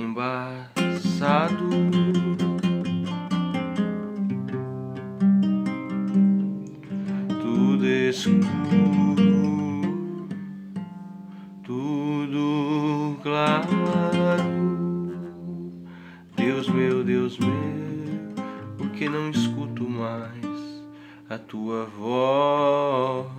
embaçado, tudo escuro, tudo claro. Deus meu, por que não escuto mais a tua voz?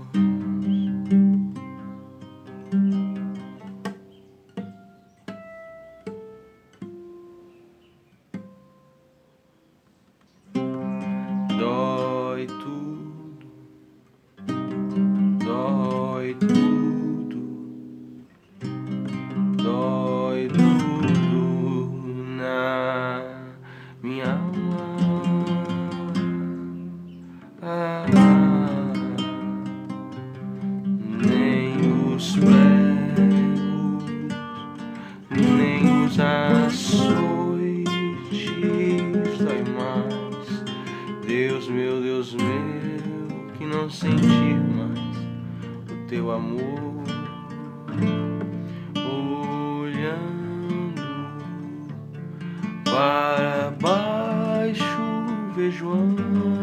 Dói tudo, dói tudo, dói tudo na minha alma. Nem os pregos, nem os açoites dói mais. Deus meu, que não sentir mais o teu amor. Olhando para baixo, vejo Ana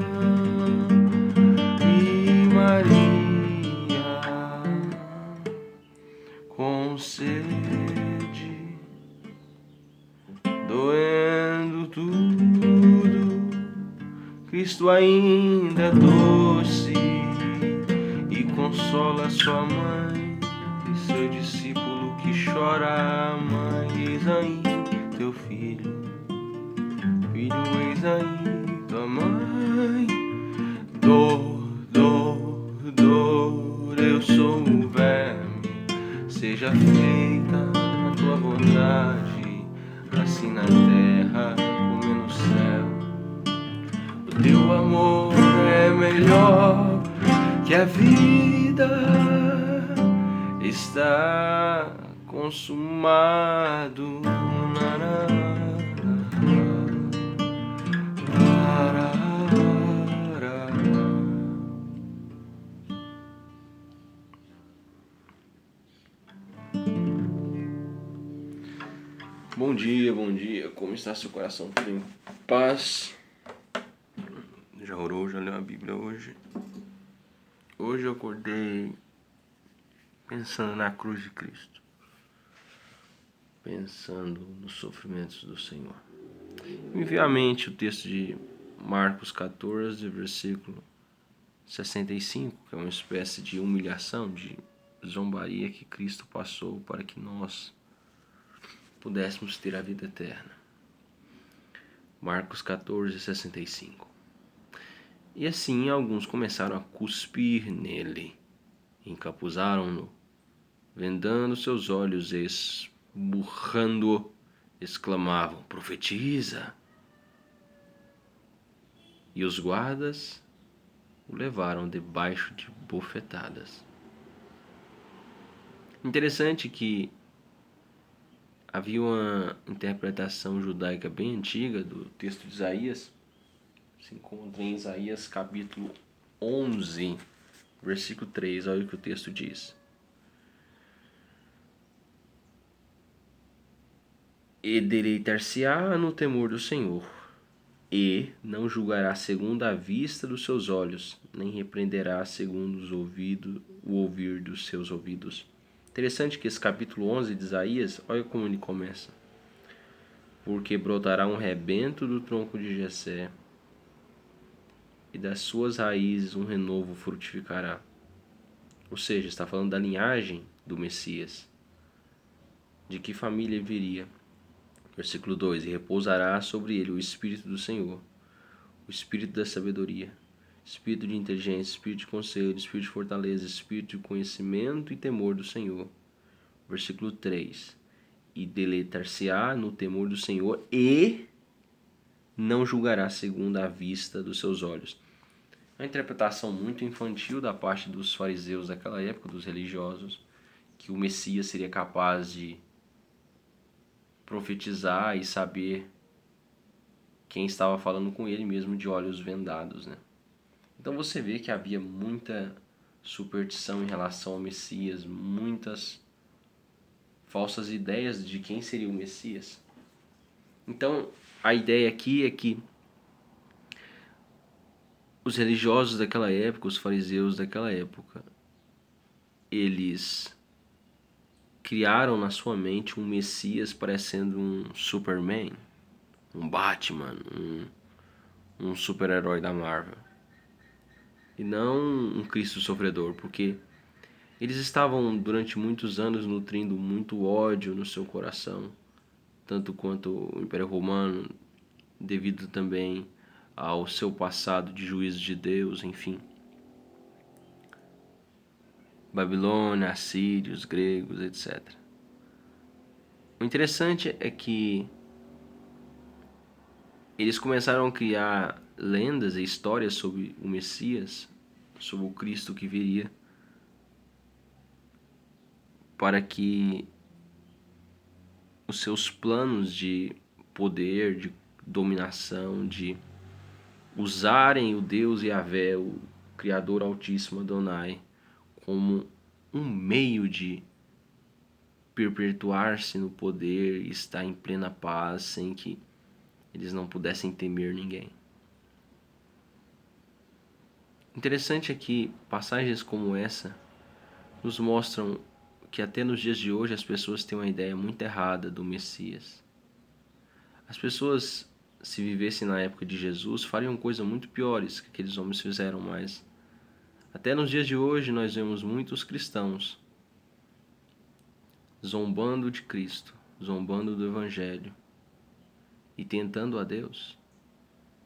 e Maria com sede, doendo tudo. Cristo ainda é doce e consola sua mãe e seu discípulo que chora. Mãe, eis aí teu filho, filho, eis aí tua mãe. Dor, eu sou o verme, seja feita a tua vontade, assim na terra como no céu. O teu amor é melhor que a vida, está consumado. Bom dia, como está seu coração? Tudo em paz? Já orou, já leu a Bíblia hoje? Hoje eu acordei pensando na cruz de Cristo, pensando nos sofrimentos do Senhor. Me veio à mente o texto de Marcos 14, versículo 65, que é uma espécie de humilhação, de zombaria que Cristo passou para que nós pudéssemos ter a vida eterna. Marcos 14, 65. E assim alguns começaram a cuspir nele, encapuzaram-no, vendando seus olhos e esmurrando-o, exclamavam: profetiza! E os guardas o levaram debaixo de bofetadas. Interessante que havia uma interpretação judaica bem antiga do texto de Isaías. Se encontra em Isaías capítulo 11, versículo 3, olha o que o texto diz. E deleitar-se-á no temor do Senhor, e não julgará segundo a vista dos seus olhos, nem repreenderá segundo o ouvir dos seus ouvidos. Interessante que esse capítulo 11 de Isaías, olha como ele começa. Porque brotará um rebento do tronco de Jessé, e das suas raízes um renovo frutificará. Ou seja, está falando da linhagem do Messias. De que família ele viria? Versículo 2: E repousará sobre ele o Espírito do Senhor, o Espírito da sabedoria, Espírito de inteligência, Espírito de conselho, Espírito de fortaleza, Espírito de conhecimento e temor do Senhor. Versículo 3: E deleitar-se-á no temor do Senhor e não julgará segundo a vista dos seus olhos. Uma interpretação muito infantil da parte dos fariseus daquela época, dos religiosos, que o Messias seria capaz de profetizar e saber quem estava falando com ele mesmo de olhos vendados, né? Então você vê que havia muita superstição em relação ao Messias, muitas falsas ideias de quem seria o Messias. Então, a ideia aqui é que os religiosos daquela época, os fariseus daquela época, eles criaram na sua mente um Messias parecendo um Superman, um Batman, um super-herói da Marvel. E não um Cristo sofredor, porque eles estavam durante muitos anos nutrindo muito ódio no seu coração, tanto quanto o Império Romano, devido também ao seu passado de juízo de Deus, enfim. Babilônia, assírios, gregos, etc. O interessante é que eles começaram a criar lendas e histórias sobre o Messias, sobre o Cristo que viria, para que os seus planos de poder, de dominação, de usarem o Deus Yahvé, o Criador Altíssimo Adonai, como um meio de perpetuar-se no poder e estar em plena paz sem que eles não pudessem temer ninguém. Interessante é que passagens como essa nos mostram que até nos dias de hoje as pessoas têm uma ideia muito errada do Messias. As pessoas, se vivessem na época de Jesus, fariam coisas muito piores que aqueles homens fizeram, mas até nos dias de hoje nós vemos muitos cristãos zombando de Cristo, zombando do Evangelho e tentando a Deus.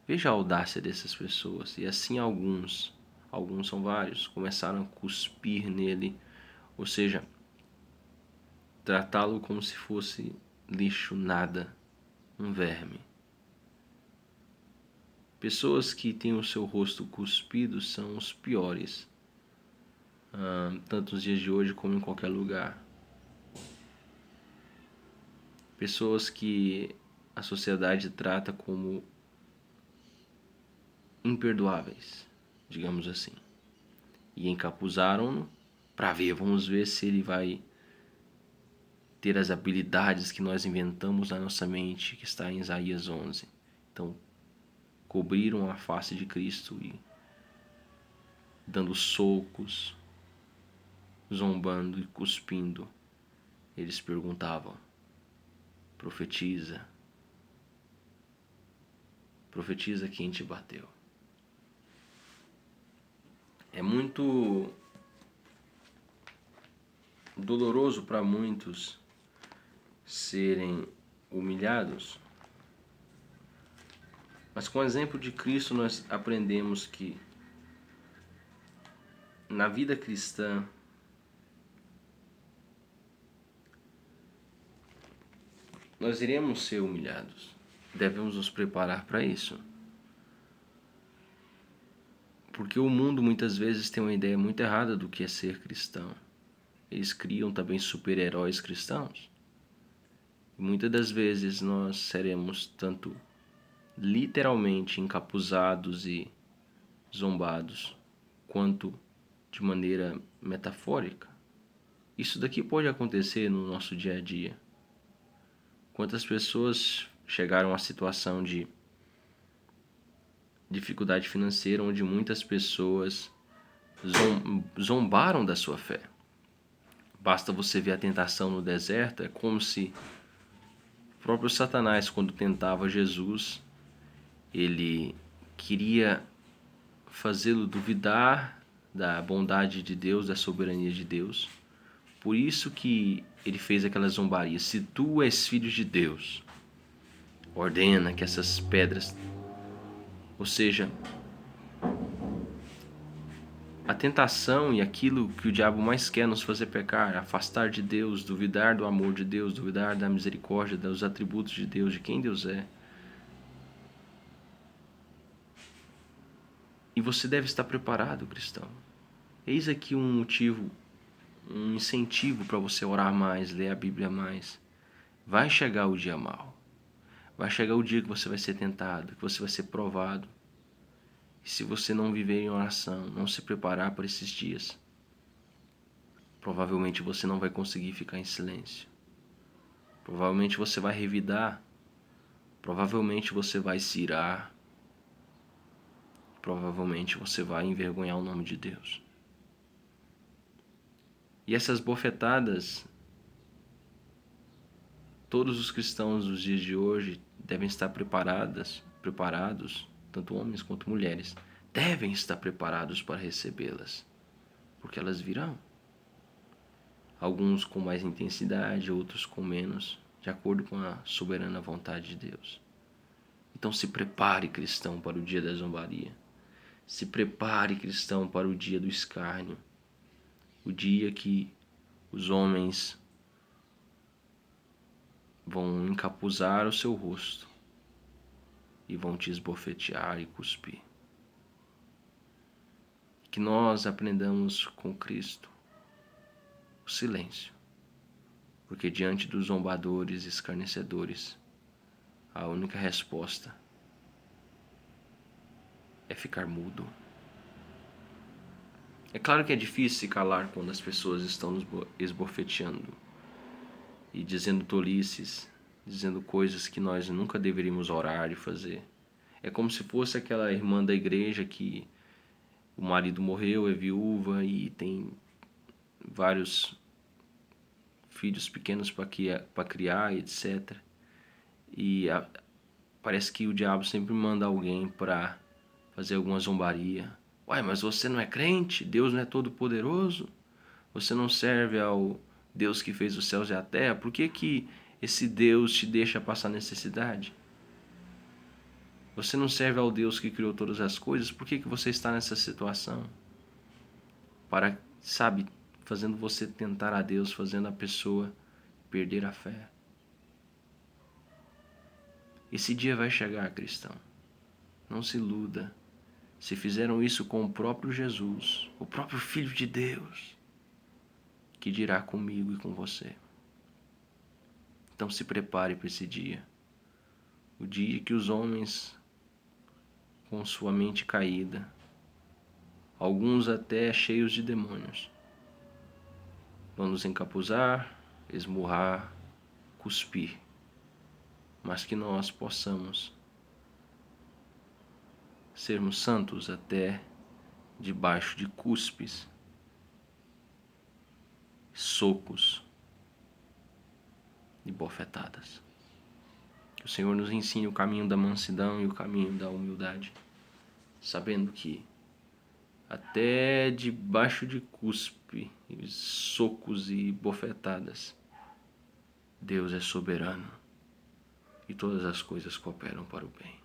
Veja a audácia dessas pessoas. E assim alguns são vários, começaram a cuspir nele, ou seja, tratá-lo como se fosse lixo, nada, um verme. Pessoas que têm o seu rosto cuspido são os piores, tanto nos dias de hoje como em qualquer lugar. Pessoas que a sociedade trata como imperdoáveis, digamos assim. E encapuzaram-no para ver, vamos ver se ele vai ter as habilidades que nós inventamos na nossa mente, que está em Isaías 11. Então, cobriram a face de Cristo e dando socos, zombando e cuspindo. Eles perguntavam: profetiza, profetiza quem te bateu. É muito doloroso para muitos serem humilhados, mas com o exemplo de Cristo nós aprendemos que na vida cristã nós iremos ser humilhados. Devemos nos preparar para isso. Porque o mundo muitas vezes tem uma ideia muito errada do que é ser cristão. Eles criam também super-heróis cristãos. E muitas das vezes nós seremos tanto literalmente encapuzados e zombados, quanto de maneira metafórica. Isso daqui pode acontecer no nosso dia a dia. Quantas pessoas chegaram à situação de dificuldade financeira, onde muitas pessoas zombaram da sua fé. Basta você ver a tentação no deserto, é como se o próprio Satanás, quando tentava Jesus, ele queria fazê-lo duvidar da bondade de Deus, da soberania de Deus. Por isso que ele fez aquela zombaria. Se tu és filho de Deus, ordena que essas pedras... Ou seja, a tentação e aquilo que o diabo mais quer nos fazer pecar, afastar de Deus, duvidar do amor de Deus, duvidar da misericórdia, dos atributos de Deus, de quem Deus é. E você deve estar preparado, cristão. Eis aqui um motivo, um incentivo para você orar mais, ler a Bíblia mais. Vai chegar o dia mau. Vai chegar o dia que você vai ser tentado, que você vai ser provado. E se você não viver em oração, não se preparar para esses dias, provavelmente você não vai conseguir ficar em silêncio. Provavelmente você vai revidar Provavelmente você vai se irar, provavelmente você vai envergonhar o nome de Deus. E essas bofetadas, todos os cristãos dos dias de hoje devem estar preparados, tanto homens quanto mulheres, devem estar preparados para recebê-las, porque elas virão. Alguns com mais intensidade, outros com menos, de acordo com a soberana vontade de Deus. Então se prepare, cristão, para o dia da zombaria. Se prepare, cristão, para o dia do escárnio. O dia que os homens vão encapuzar o seu rosto e vão te esbofetear e cuspir. Que nós aprendamos com Cristo o silêncio, porque diante dos zombadores e escarnecedores, a única resposta é ficar mudo. É claro que é difícil se calar quando as pessoas estão nos esbofeteando e dizendo tolices, dizendo coisas que nós nunca deveríamos orar e fazer. É como se fosse aquela irmã da igreja que o marido morreu, é viúva e tem vários filhos pequenos para criar, etc. E parece que o diabo sempre manda alguém para fazer alguma zombaria. Uai, mas você não é crente? Deus não é todo poderoso? Você não serve ao Deus que fez os céus e a terra? Por que esse Deus te deixa passar necessidade? Você não serve ao Deus que criou todas as coisas? Por que você está nessa situação? Para, sabe, fazendo você tentar a Deus, fazendo a pessoa perder a fé. Esse dia vai chegar, cristão. Não se iluda. Se fizeram isso com o próprio Jesus, o próprio Filho de Deus, que dirá comigo e com você. Então se prepare para esse dia. O dia que os homens, com sua mente caída, alguns até cheios de demônios, vão nos encapuzar, esmurrar, cuspir, mas que nós possamos sermos santos até debaixo de cuspes, socos e bofetadas. Que o Senhor nos ensine o caminho da mansidão e o caminho da humildade, sabendo que até debaixo de cuspe, socos e bofetadas, Deus é soberano e todas as coisas cooperam para o bem.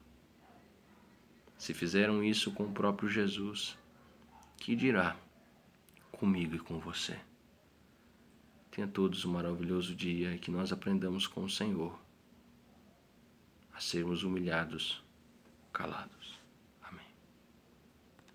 Se fizeram isso com o próprio Jesus, que dirá comigo e com você? Tenha todos um maravilhoso dia e que nós aprendamos com o Senhor a sermos humilhados, calados.